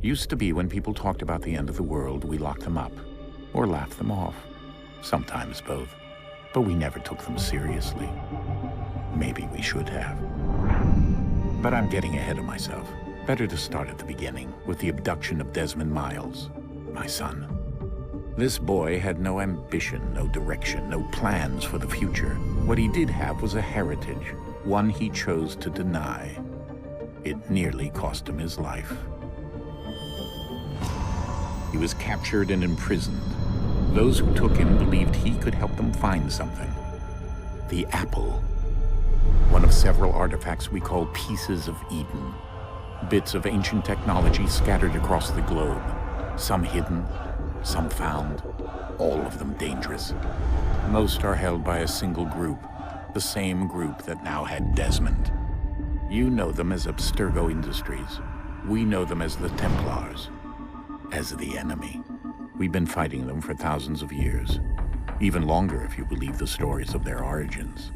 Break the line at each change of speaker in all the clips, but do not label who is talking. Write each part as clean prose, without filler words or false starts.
Used to be when people talked about the end of the world, we locked them up, or laughed them off. Sometimes both. But we never took them seriously. Maybe we should have. But I'm getting ahead of myself. Better to start at the beginning, with the abduction of Desmond Miles, my son. This boy had no ambition, no direction, no plans for the future. What he did have was a heritage, one he chose to deny. It nearly cost him his life. He was captured and imprisoned. Those who took him believed he could help them find something. The apple. One of several artifacts we call pieces of Eden. Bits of ancient technology scattered across the globe. Some hidden, some found, all of them dangerous. Most are held by a single group, the same group that now had Desmond. You know them as Abstergo Industries. We know them as the Templars. As the enemy. We've been fighting them for thousands of years. Even longer if you believe the stories of their origins.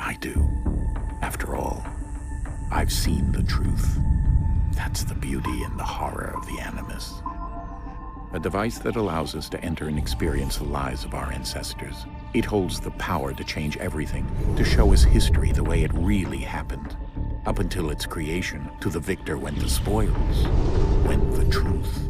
I do. After all, I've seen the truth. That's the beauty and the horror of the Animus. A device that allows us to enter and experience the lives of our ancestors. It holds the power to change everything, to show us history the way it really happened. Up until its creation, to the victor went the spoils, went the truth.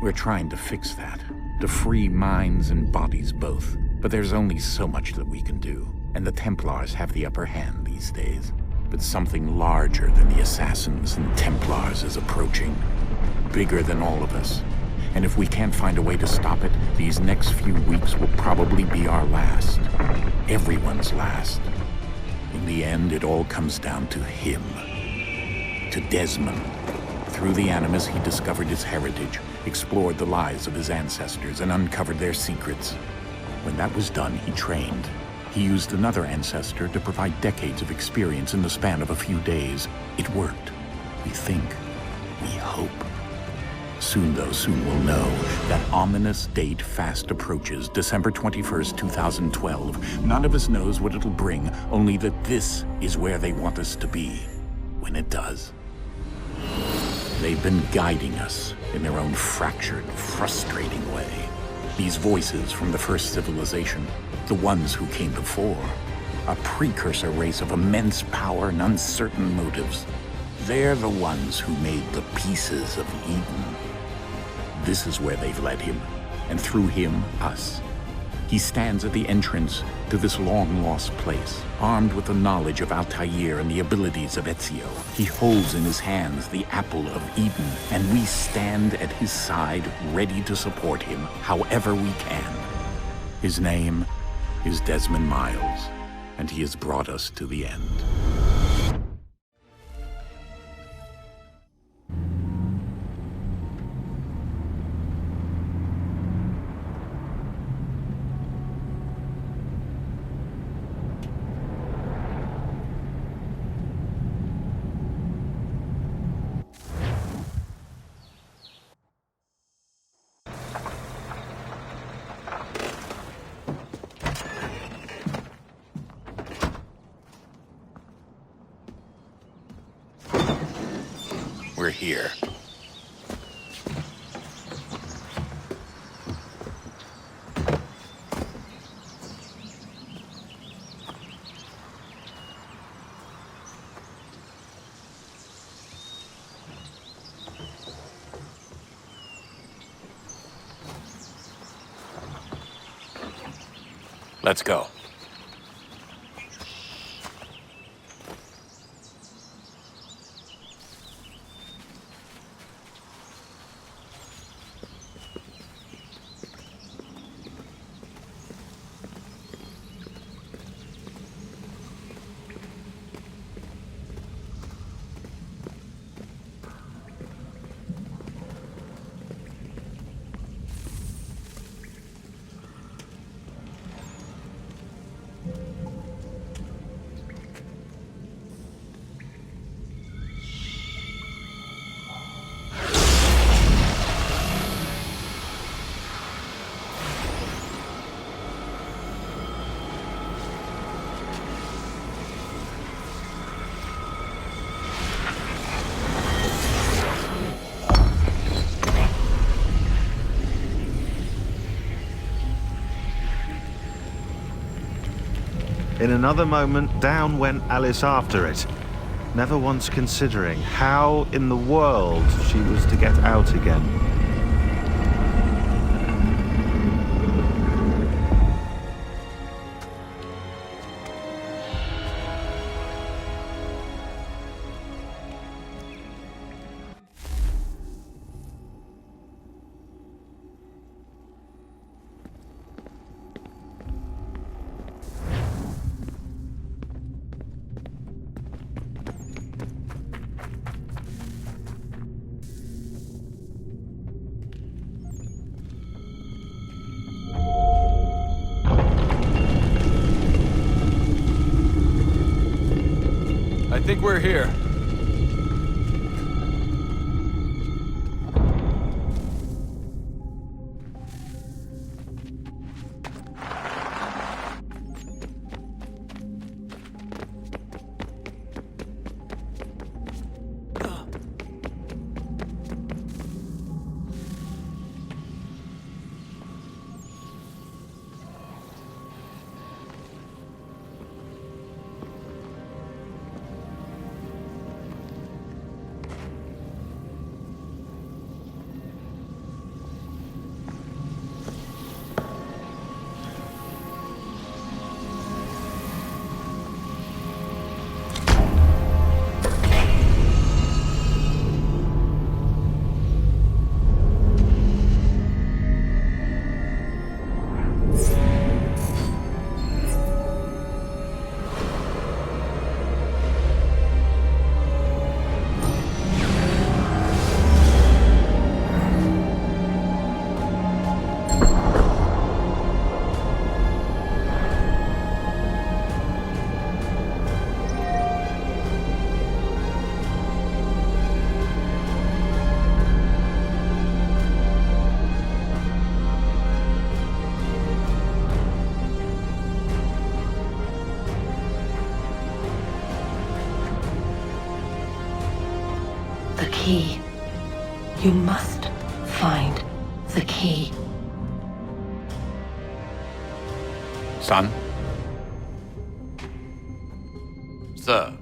We're trying to fix that, to free minds and bodies both. But there's only so much that we can do, and the Templars have the upper hand these days. But something larger than the Assassins and Templars is approaching, bigger than all of us. And if we can't find a way to stop it, these next few weeks will probably be our last. Everyone's last. In the end, it all comes down to him. To Desmond. Through the Animus, he discovered his heritage, explored the lives of his ancestors, and uncovered their secrets. When that was done, he trained. He used another ancestor to provide decades of experience in the span of a few days. It worked. We think. We hope. Soon we'll know. That ominous date fast approaches, December 21st, 2012. None of us knows what it'll bring, only that this is where they want us to be. When it does. They've been guiding us in their own fractured, frustrating way. These voices from the first civilization, the ones who came before, a precursor race of immense power and uncertain motives. They're the ones who made the pieces of Eden. This is where they've led him, and through him, us. He stands at the entrance to this long-lost place, armed with the knowledge of Altair and the abilities of Ezio. He holds in his hands the apple of Eden, and we stand at his side, ready to support him, however we can. His name is Desmond Miles, and he has brought us to the end. We're here. Let's go.
In another moment, down went Alice after it, never once considering how in the world she was to get out again.
I think we're here.
The key. You must find the key.
Son?
Sir.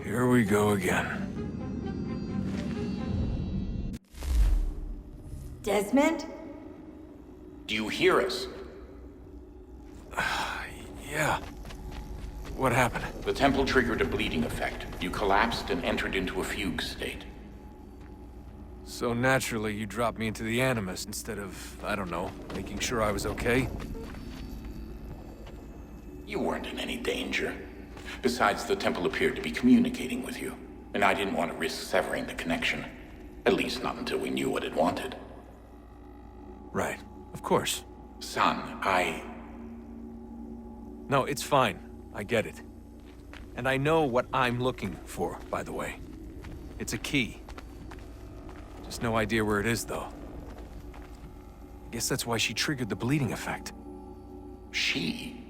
Here we go again.
Desmond?
Do you hear us?
Yeah. What happened?
The temple triggered a bleeding effect. You collapsed and entered into a fugue state.
So naturally, you dropped me into the Animus instead of, I don't know, making sure I was okay?
You weren't in any danger. Besides, the temple appeared to be communicating with you, and I didn't want to risk severing the connection. At least not until we knew what it wanted.
Right. Of course.
Son,
No, it's fine. I get it. And I know what I'm looking for, by the way. It's a key. Just no idea where it is, though. Guess that's why she triggered the bleeding effect.
She?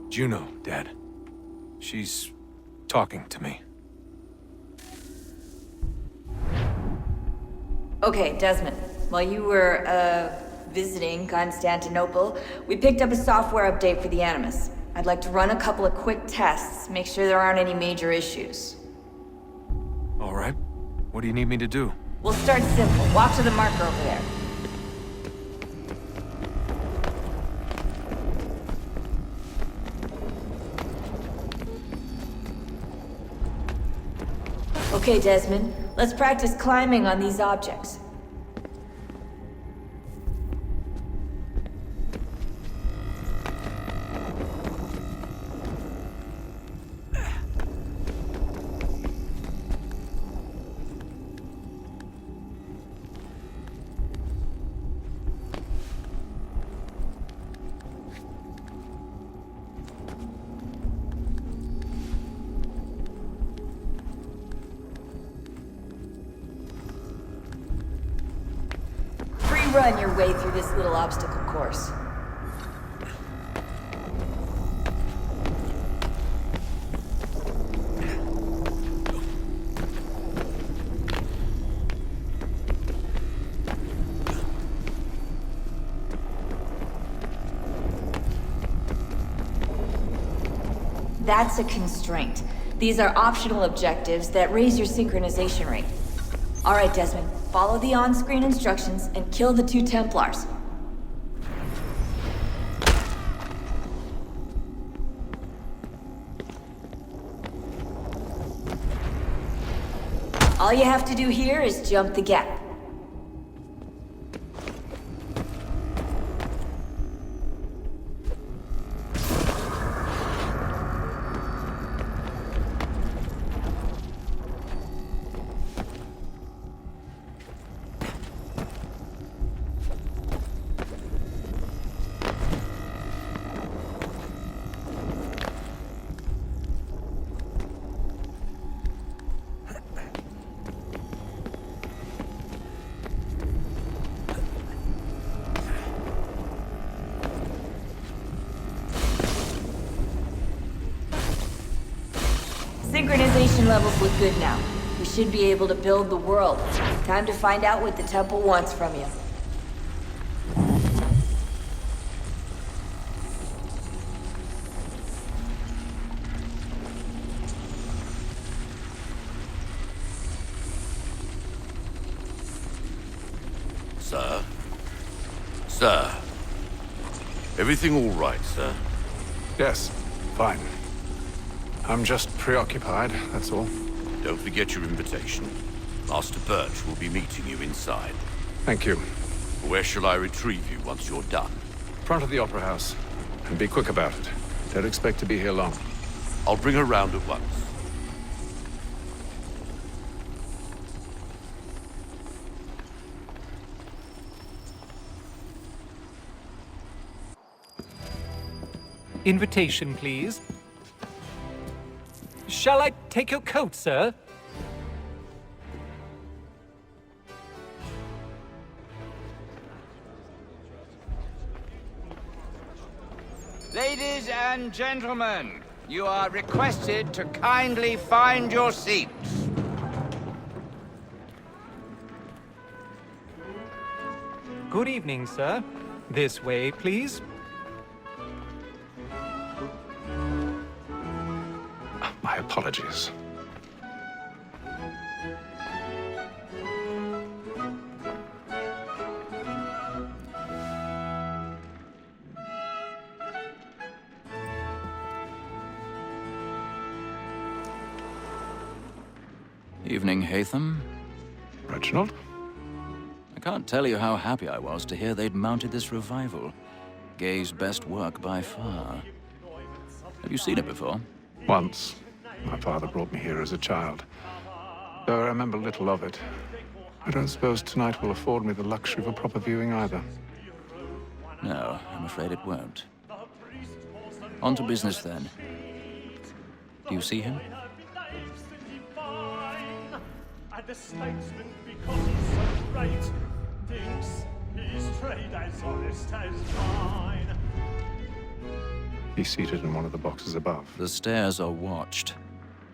Juno, Dad. She's talking to me.
Okay, Desmond. While you were, visiting Constantinople, we picked up a software update for the Animus. I'd like to run a couple of quick tests, make sure there aren't any major issues.
All right. What do you need me to do?
We'll start simple. Walk to the marker over there. Okay, Desmond. Let's practice climbing on these objects. Run your way through this little obstacle course. That's a constraint. These are optional objectives that raise your synchronization rate. Alright, Desmond, follow the on-screen instructions and kill the 2 Templars. All you have to do here is jump the gap. Synchronization levels look good now. We should be able to build the world. Time to find out what the temple wants from you.
Sir? Sir? Everything all right, sir?
Yes, fine. I'm just preoccupied, that's all.
Don't forget your invitation. Master Birch will be meeting you inside.
Thank you.
Where shall I retrieve you once you're done?
Front of the Opera House. And be quick about it. Don't expect to be here long.
I'll bring her round at once.
Invitation, please. Shall I take your coat, sir?
Ladies and gentlemen, you are requested to kindly find your seats.
Good evening, sir. This way, please.
My apologies.
Evening, Hatham.
Reginald?
I can't tell you how happy I was to hear they'd mounted this revival. Gay's best work by far. Have you seen it before?
Once. My father brought me here as a child. Though I remember little of it. I don't suppose tonight will afford me the luxury of a proper viewing either.
No, I'm afraid it won't. On to business, then. Do you see him?
And the statesman, because he's so great, thinks his trade as honest as mine.
He's seated in one of the boxes above.
The stairs are watched.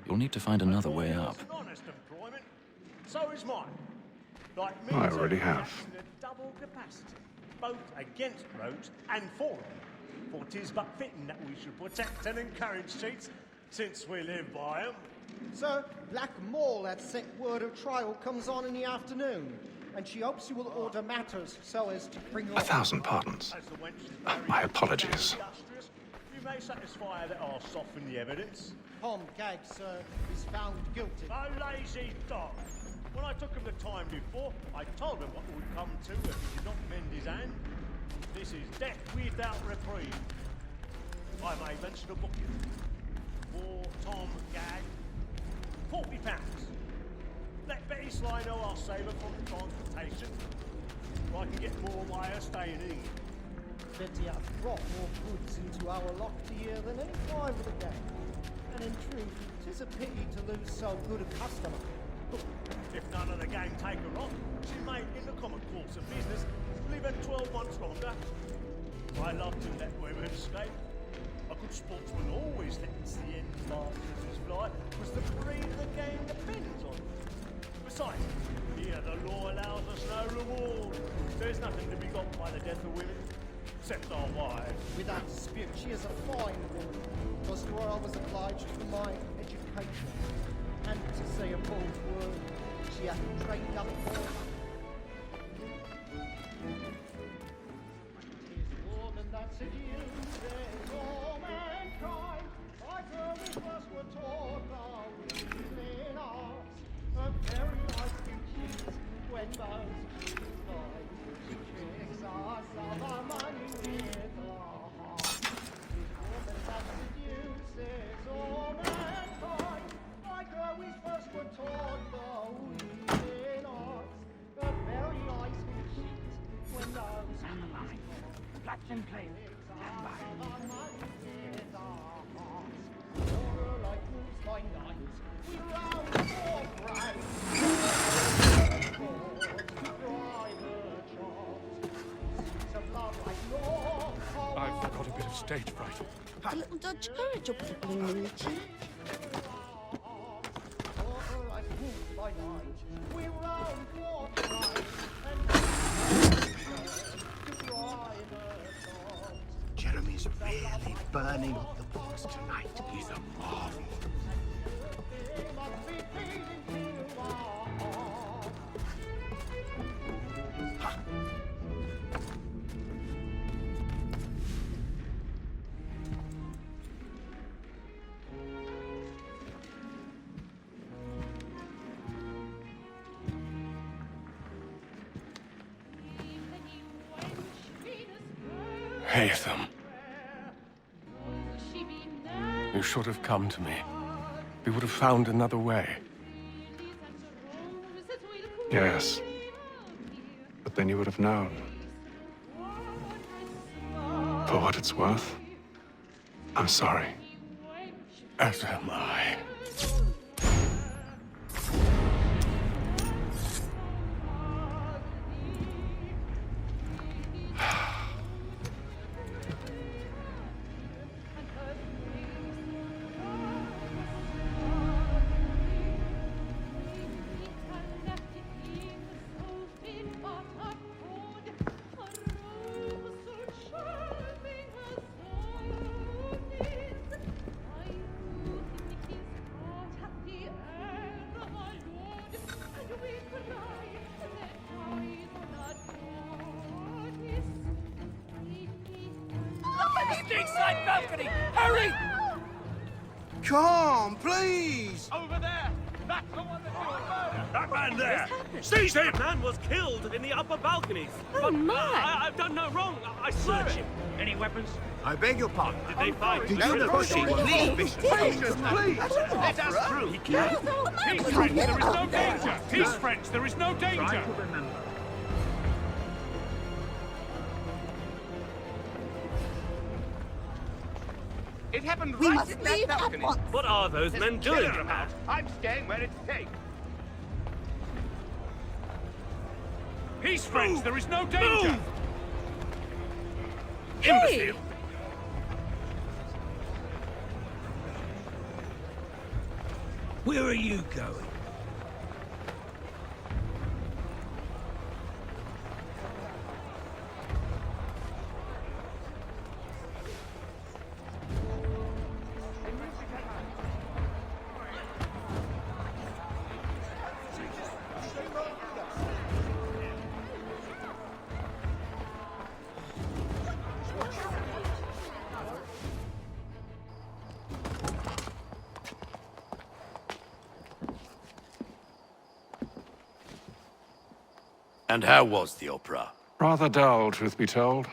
You'll need to find another way up.
It's an honest employment. So is mine. Like me,
I already have.
in a double capacity, both against roads and for them. For 'tis but fitting that we should protect and encourage cheats, since we live by 'em.
Sir, Black Mall had sent word of trial comes on in the afternoon, and she hopes you will order matters so as to bring
1,000 pardons.
As the wench is
My
very
apologies.
industrious, you may satisfy that I'll soften the evidence.
Tom Gag, sir, is found guilty.
A lazy dog. When I took him the time before, I told him what would come to if he did not mend his hand. This is death without reprieve. I may venture to book you. For Tom Gag, £40. Let Betty Sly know I'll save her from transportation. Or I can get more of my her staying in.
Betty hath brought more goods into our loft here than any time of the day. And in truth, 'tis a pity to lose so good a customer.
If none of the gang take her on, she may, in the common course of business, live at 12 months longer. I love to let women escape. A good sportsman always lets the end partridges fly, because the breed of the game depends on it. Besides, here the law allows us no reward. There's nothing to be got by the death of women, except our wives.
Without dispute, she is a fine woman. Was to her was obliged to my education, and to say a bold word, she hath trained up for. Tis woman that seduces all mankind, like her we first were taught the weakling arts, a very life to cheat when most she finds. She tricks us of our money with her heart. Tis woman that seduces all mankind, like her we first were taught the weakling arts, a very life to cheat when most she finds. Flats and plain. Stand by. Like wolves by night, we round for bright.
I've got a bit of stage fright.
A little Dutch courage will put you in the cheek.
Like wolves by night, we round for bright.
Jeremy's really burning up the books tonight. He's a marvel.
Haytham. You should have come to me. We would have found another way.
Yes. But then you would have known. For what it's worth, I'm sorry.
As am I.
Stateside balcony! Hurry!
Come, please!
Over there! That's the one that did the murder!
That man there! Seize him! The man was killed in the upper balconies.
Oh, my!
I've done no wrong. I swear it. Any weapons?
I beg your pardon.
Did they find?
Did you pushing, please?
Please! Let us through!
He can't.
Peace, friends, there is no danger! Peace, friends, there is no danger!
It happened
We
right
must
in that
leave at
balcony.
once.
What are those men doing?
About. I'm staying where it's safe.
Peace, friends, there is no danger!
Imbecile!
Where are you going?
And how was the opera?
Rather dull, truth be told.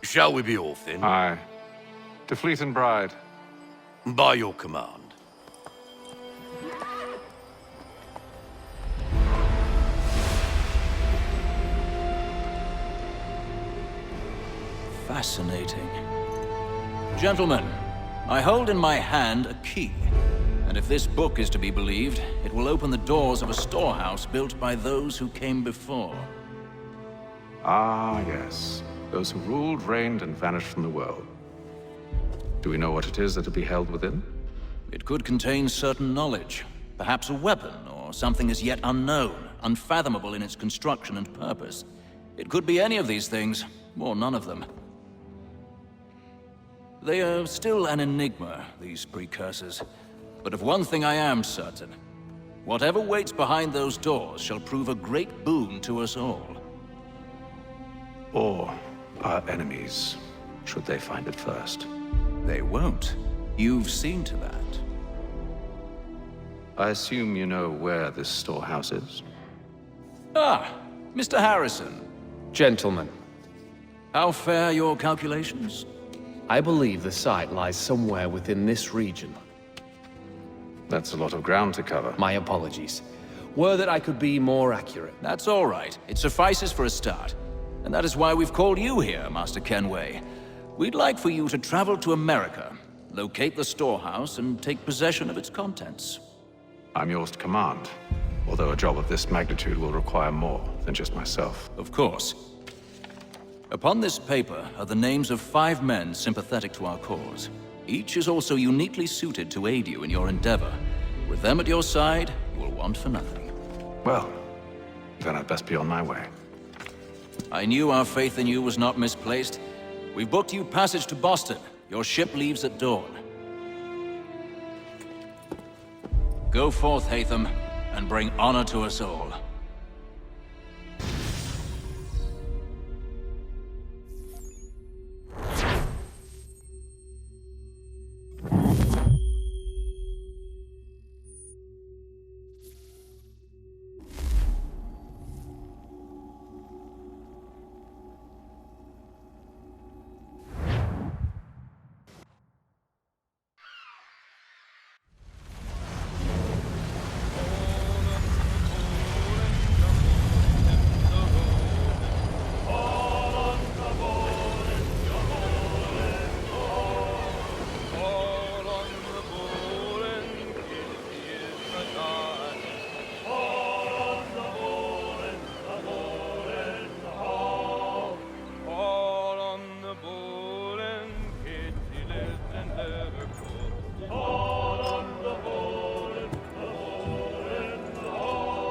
Shall we be off then?
Aye. To Fleet and Bride.
By your command.
Fascinating. Gentlemen, I hold in my hand a key. And if this book is to be believed, it will open the doors of a storehouse built by those who came before.
Ah, yes. Those who ruled, reigned, and vanished from the world. Do we know what it is that will be held within?
It could contain certain knowledge. Perhaps a weapon, or something as yet unknown, unfathomable in its construction and purpose. It could be any of these things, or none of them. They are still an enigma, these precursors. But of one thing I am certain. Whatever waits behind those doors shall prove a great boon to us all.
Or our enemies, should they find it first.
They won't. You've seen to that.
I assume you know where this storehouse is?
Ah, Mr. Harrison.
Gentlemen,
How fare your calculations?
I believe the site lies somewhere within this region.
That's a lot of ground to cover.
My apologies. Were that I could be more accurate.
That's all right. It suffices for a start. And that is why we've called you here, Master Kenway. We'd like for you to travel to America, locate the storehouse, and take possession of its contents.
I'm yours to command, although a job of this magnitude will require more than just myself.
Of course. Upon this paper are the names of 5 men sympathetic to our cause. Each is also uniquely suited to aid you in your endeavor. With them at your side, you will want for nothing.
Well, then I'd best be on my way.
I knew our faith in you was not misplaced. We've booked you passage to Boston. Your ship leaves at dawn. Go forth, Hatham, and bring honor to us all.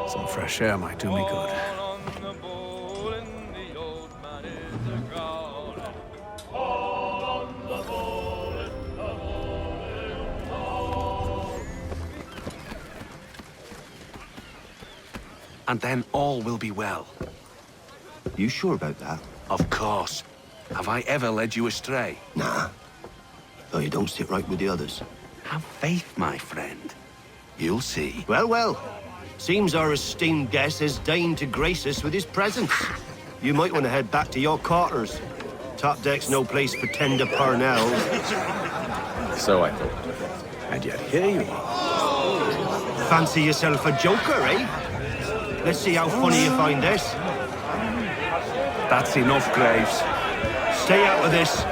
Some fresh air might do me good.
And then all will be well.
You sure about that?
Of course. Have I ever led you astray?
Nah. Though you don't sit right with the others.
Have faith, my friend. You'll see.
Well, well. Seems our esteemed guest has deigned to grace us with his presence. You might want to head back to your quarters. Top deck's no place for tender parnells.
So I thought. And yet here you are.
Fancy yourself a joker, eh? Let's see how funny you find this.
That's enough, Graves.
Stay out of this.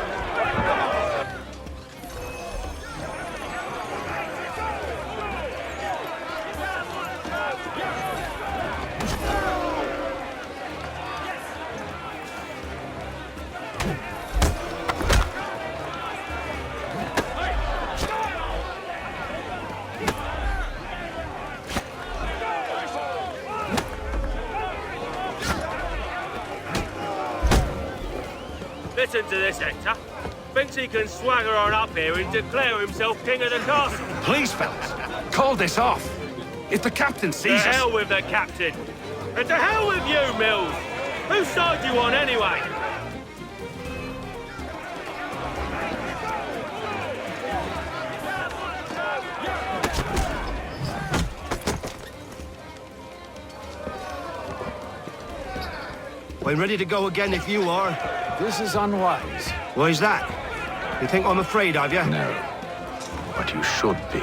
Listen to this, Hector. Thinks he can swagger on up here and declare himself king of the castle.
Please, fellas, call this off. If the captain
To
sees us...
hell with the captain. And to hell with you, Mills. Whose side you on, anyway?
I'm ready to go again if you are.
This is unwise.
Why's that? You think I'm afraid, have you?
No. But you should be.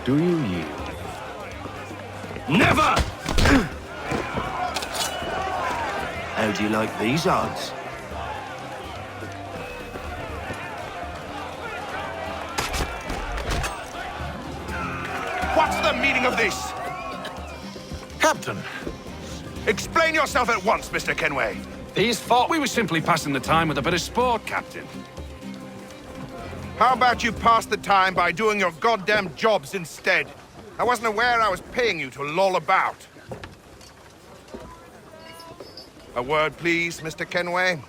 Do you yield?
Never! How do you like these odds?
What's the meaning of this?
Captain, explain yourself at once, Mr. Kenway.
These fought. We were simply passing the time with a bit of sport, Captain.
How about you pass the time by doing your goddamn jobs instead? I wasn't aware I was paying you to loll about. A word, please, Mr. Kenway.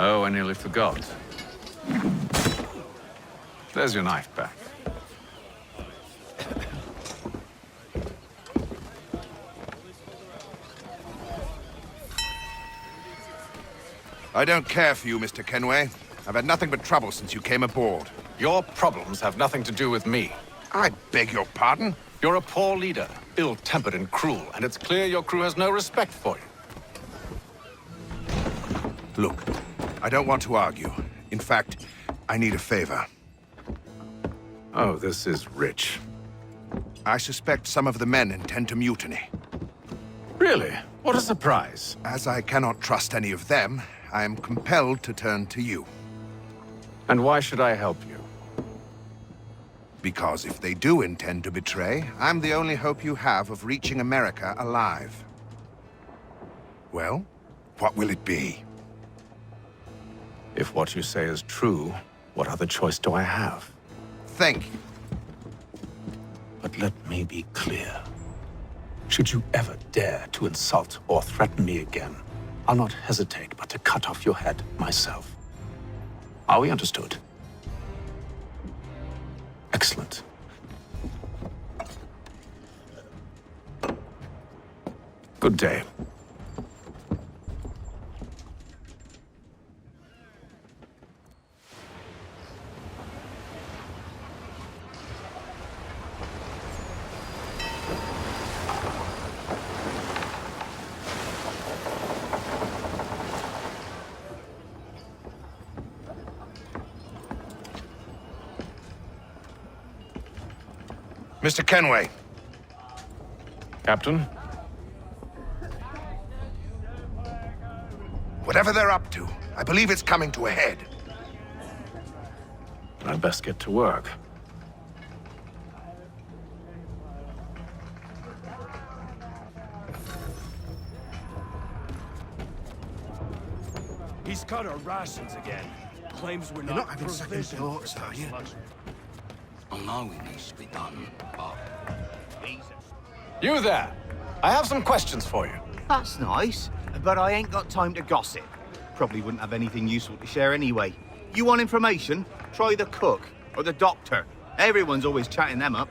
Oh, I nearly forgot. There's your knife back.
I don't care for you, Mr. Kenway. I've had nothing but trouble since you came aboard.
Your problems have nothing to do with me.
I beg your pardon?
You're a poor leader, ill-tempered and cruel, and it's clear your crew has no respect for you.
Look, I don't want to argue. In fact, I need a favor.
Oh, this is rich.
I suspect some of the men intend to mutiny.
Really? What a surprise.
As I cannot trust any of them, I am compelled to turn to you.
And why should I help you?
Because if they do intend to betray, I'm the only hope you have of reaching America alive. Well, what will it be?
If what you say is true, what other choice do I have?
Thank you.
But let me be clear. Should you ever dare to insult or threaten me again, I'll not hesitate but to cut off your head myself. Are we understood? Excellent. Good day.
Mr. Kenway.
Captain?
Whatever they're up to, I believe it's coming to a head.
I'd best get to work.
He's cut our rations again. Claims we're
You're not having second thoughts, are you?
I know it needs to be done, but...
You there! I have some questions for you.
That's nice, but I ain't got time to gossip. Probably wouldn't have anything useful to share anyway. You want information? Try the cook or the doctor. Everyone's always chatting them up.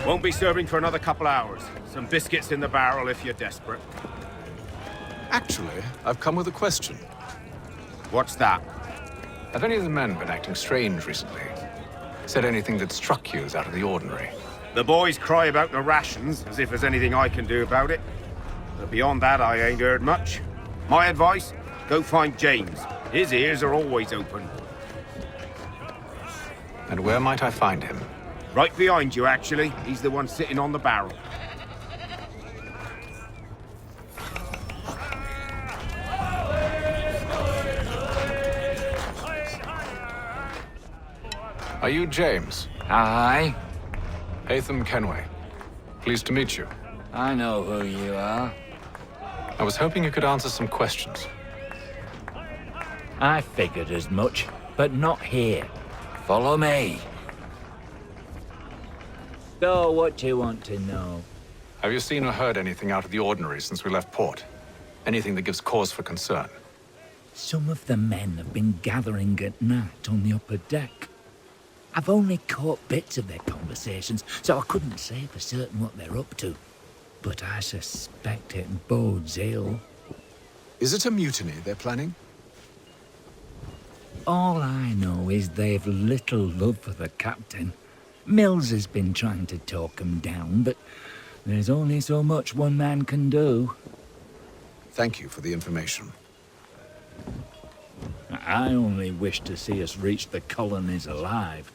Won't be serving for another couple hours. Some biscuits in the barrel if you're desperate.
Actually, I've come with a question.
What's that?
Have any of the men been acting strange recently? Said anything that struck you as out of the ordinary?
The boys cry about the rations, as if there's anything I can do about it. But beyond that, I ain't heard much. My advice? Go find James. His ears are always open.
And where might I find him?
Right behind you, actually. He's the one sitting on the barrel.
Are you James?
Aye.
Hatham Kenway. Pleased to meet you.
I know who you are.
I was hoping you could answer some questions.
I figured as much, but not here. Follow me. So, what do you want to know?
Have you seen or heard anything out of the ordinary since we left port? Anything that gives cause for concern?
Some of the men have been gathering at night on the upper deck. I've only caught bits of their conversations, so I couldn't say for certain what they're up to. But I suspect it bodes ill.
Is it a mutiny they're planning?
All I know is they've little love for the captain. Mills has been trying to talk him down, but there's only so much one man can do.
Thank you for the information.
I only wish to see us reach the colonies alive.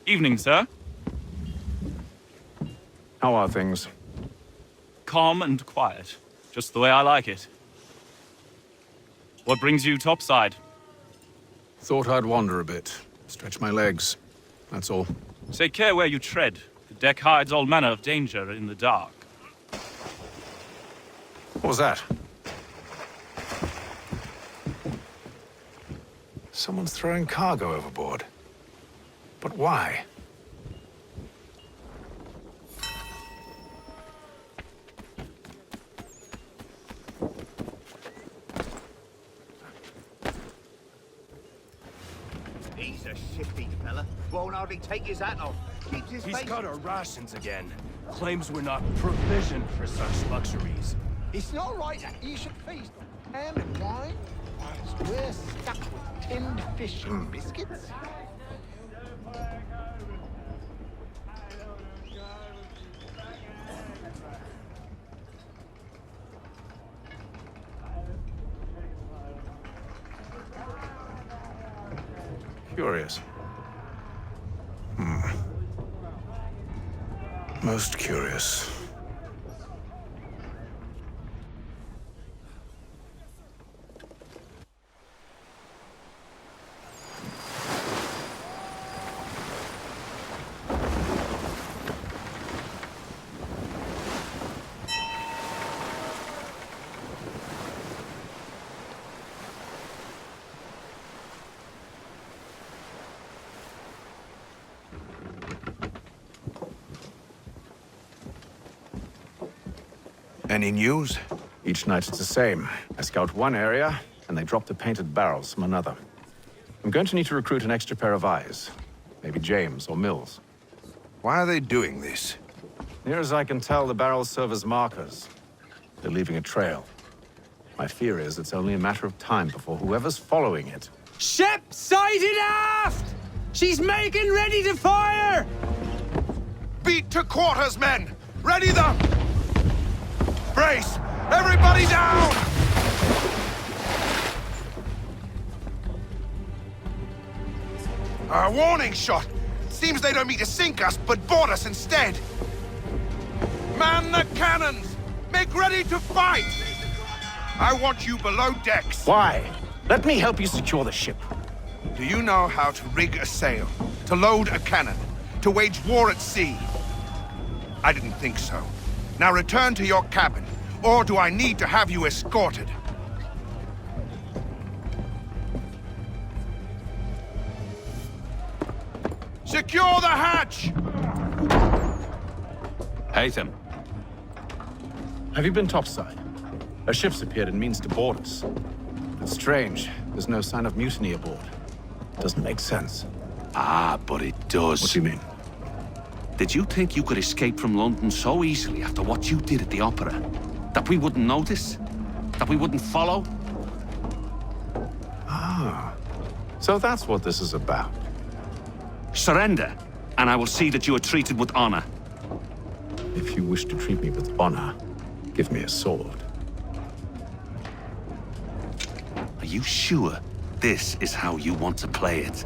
Evening, sir.
How are things?
Calm and quiet. Just the way I like it. What brings you topside?
Thought I'd wander a bit. Stretch my legs. That's all.
Take care where you tread. The deck hides all manner of danger in the dark.
What was that? Someone's throwing cargo overboard. But why?
He's a shifty fella. Won't hardly take his hat off. Keeps his
He's
face...
got our rations again. Claims we're not provisioned for such luxuries.
It's not right that you should feast on ham and wine whilst we're stuck with tinned fish and biscuits.
Curious. Most curious.
Any news?
Each night it's the same. I scout one area, and they drop the painted barrels from another. I'm going to need to recruit an extra pair of eyes. Maybe James or Mills.
Why are they doing this?
Near as I can tell, the barrels serve as markers. They're leaving a trail. My fear is it's only a matter of time before whoever's following it...
Ship sighted aft! She's making ready to fire!
Beat to quarters, men! Ready them! Brace! Everybody down! A warning shot! Seems they don't mean to sink us, but board us instead! Man the cannons! Make ready to fight! I want you below decks!
Why? Let me help you secure the ship.
Do you know how to rig a sail? To load a cannon? To wage war at sea? I didn't think so. Now return to your cabin, or do I need to have you escorted? Secure the hatch!
Haytham. Have you been topside? A ship's appeared and means to board us. It's strange. There's no sign of mutiny aboard. Doesn't make sense.
Ah, but it does.
What do you mean?
Did you think you could escape from London so easily after what you did at the opera? That we wouldn't notice? That we wouldn't follow?
Ah. So that's what this is about.
Surrender, and I will see that you are treated with honor.
If you wish to treat me with honor, give me a sword.
Are you sure this is how you want to play it?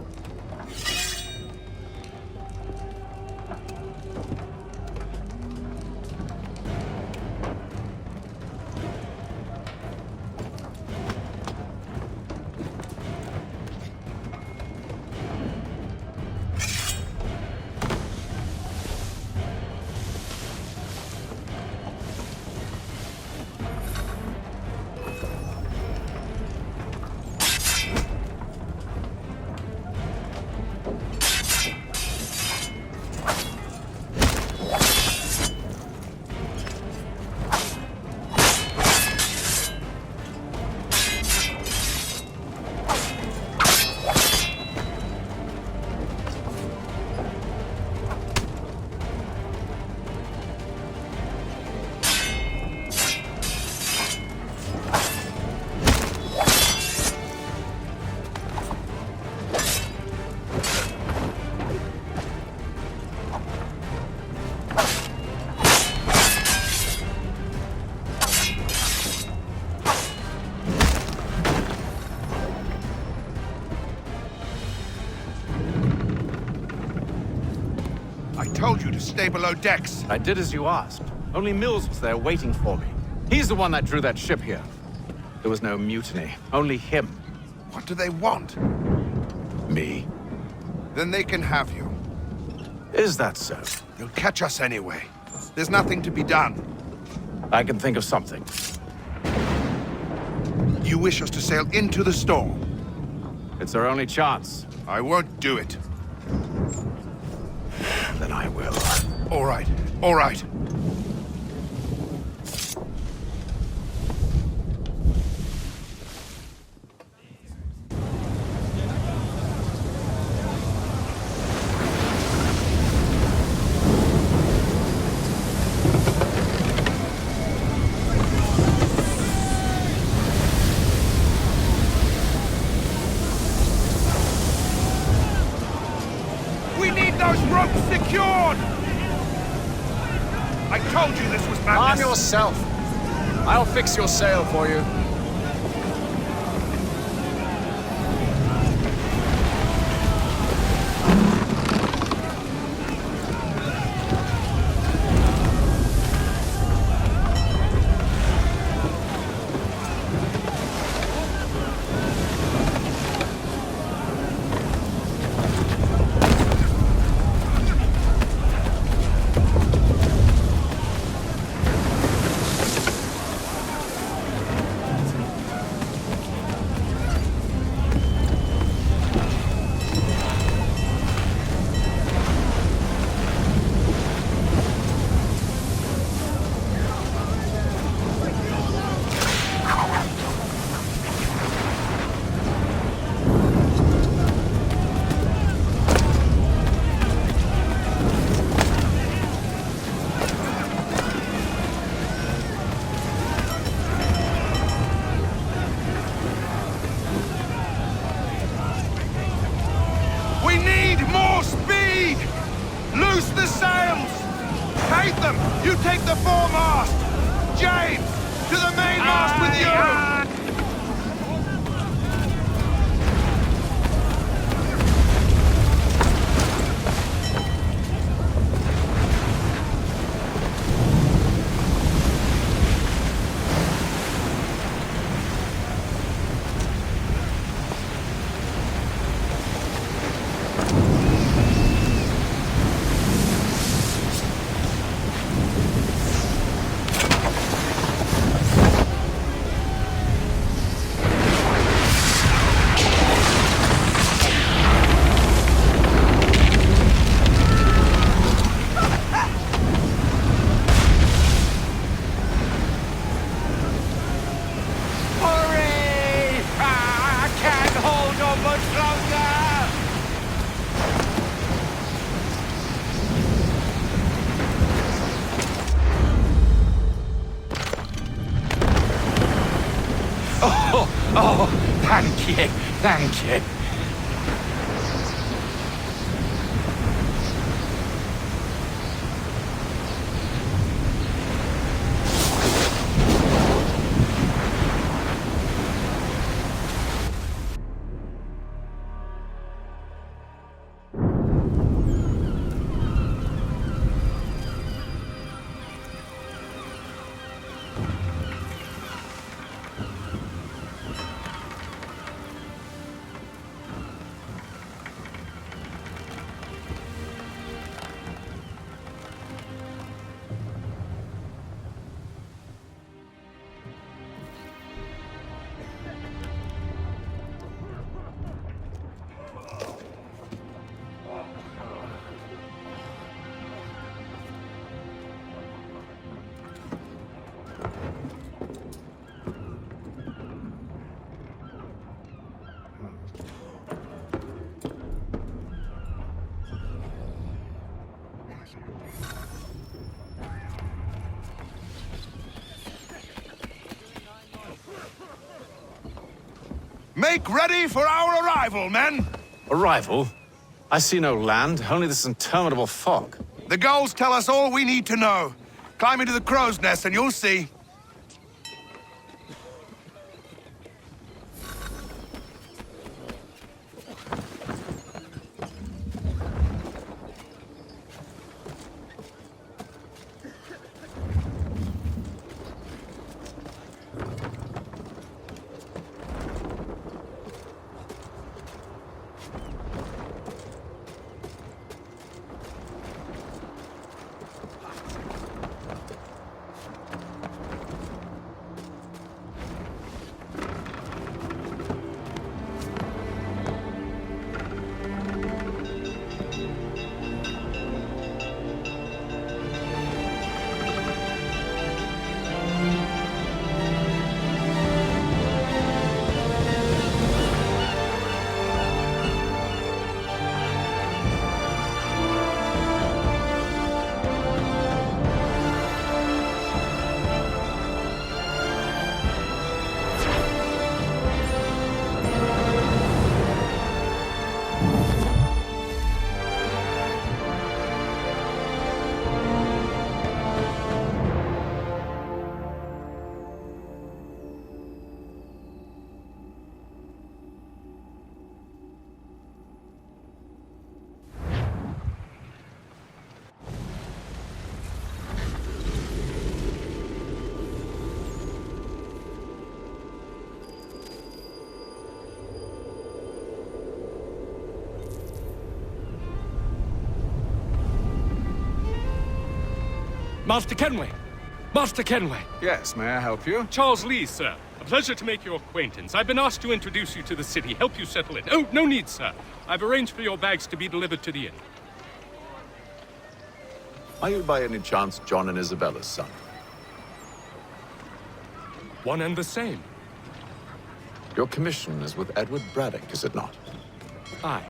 told you to stay below decks.
I did as you asked. Only Mills was there waiting for me. He's the one that drew that ship here. There was no mutiny, only him.
What do they want?
Me.
Then they can have you.
Is that so?
They'll catch us anyway. There's nothing to be done.
I can think of something.
You wish us to sail into the storm?
It's our only chance.
I won't do it.
Then I will.
All right, all right. Secured! I told you this was madness!
Arm yourself! I'll fix your sail for you.
You take the foremast! James, to the mainmast with you!
Oh, thank you, thank you.
Make ready for our arrival, men!
Arrival? I see no land, only this interminable fog.
The gulls tell us all we need to know. Climb into the crow's nest and you'll see.
Master Kenway! Master Kenway!
Yes, may I help you?
Charles Lee, sir. A pleasure to make your acquaintance. I've been asked to introduce you to the city, help you settle in. Oh, no need, sir. I've arranged for your bags to be delivered to the inn.
Are you by any chance John and Isabella's son?
One and the same.
Your commission is with Edward Braddock, is it not?
Aye.